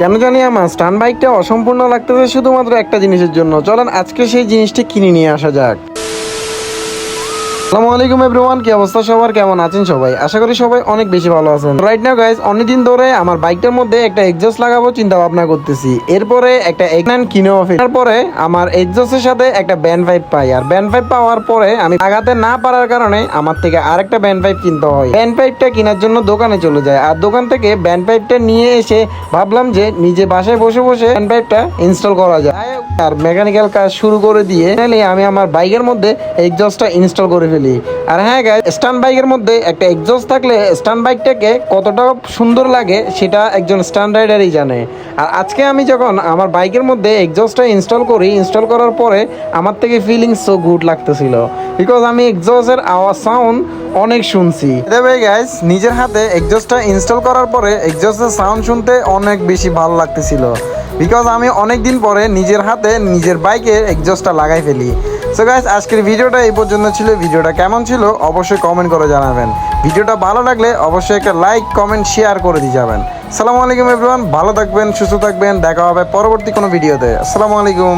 কেন জানি আমার স্টান বাইকটা অসম্পূর্ণ লাগতেছে শুধুমাত্র একটা জিনিসের জন্য। চলেন আজকে সেই জিনিসটি কিনে নিয়ে আসা যাক। আসসালামু আলাইকুম এভরিওয়ান, কি অবস্থা সবার, কেমন আছেন সবাই? আশা করি সবাই অনেক বেশি ভালো আছেন। রাইট নাও গাইস, অনেকদিন ধরে আমার বাইকটার মধ্যে একটা এক্সজস্ট লাগাবো চিন্তা ভাবনা করতেছি। এরপরে একটা এগনান কিনেও ফেলার পরে আমার এক্সজস্টের সাথে একটা ব্যান্ড পাইপ পাই, আর ব্যান্ড পাইপ পাওয়ার পরে আমি লাগাতে না পারার কারণে আমার থেকে আরেকটা ব্যান্ড পাইপ কিনতে হয়। ব্যান্ড পাইপটা কেনার জন্য দোকানে চলে যায়, আর দোকান থেকে ব্যান্ড পাইপটা নিয়ে এসে ভাবলাম যে নিজে বাসায় বসে বসে ব্যান্ড পাইপটা ইনস্টল করা যায়, আর মেকানিক্যাল কাজ শুরু করে দিয়ে আমি আমার বাইকের মধ্যে এক্সজস্টটা ইনস্টল করে ফেলি। আর হ্যাঁ গাইস, স্টান বাইকের মধ্যে একটা এক্সজস্ট থাকলে স্টান বাইকটাকে কতটা সুন্দর লাগে সেটা একজন স্টান রাইডারই জানে। আর আজকে আমি যখন আমার বাইকের মধ্যে এক্সজস্টটা ইনস্টল করি, ইনস্টল করার পরে আমার থেকে ফিলিংস সো গুড লাগতেছিল, বিকজ আমি এক্সজস্টের আওয়াজ সাউন্ড অনেক শুনছি। তবে গাইস, নিজের হাতে এক্সজস্টটা ইনস্টল করার পরে এক্সজস্টের সাউন্ড শুনতে অনেক বেশি ভালো লাগতেছিল, বিকজ আমি অনেক দিন পরে নিজের হাতে নিজের বাইকের এক্সজস্টটা লাগাই ফেলি। সো গাইস, আজকের ভিডিওটা এই পর্যন্ত ছিল। ভিডিওটা কেমন ছিল অবশ্যই কমেন্ট করে জানাবেন। ভিডিওটা ভালো লাগলে অবশ্যই একটা লাইক, কমেন্ট, শেয়ার করে দিয়ে যাবেন। আসসালামু আলাইকুম এভরিওয়ান, ভালো থাকবেন, সুস্থ থাকবেন, দেখা হবে পরবর্তী কোনো ভিডিওতে। আসসালামু আলাইকুম।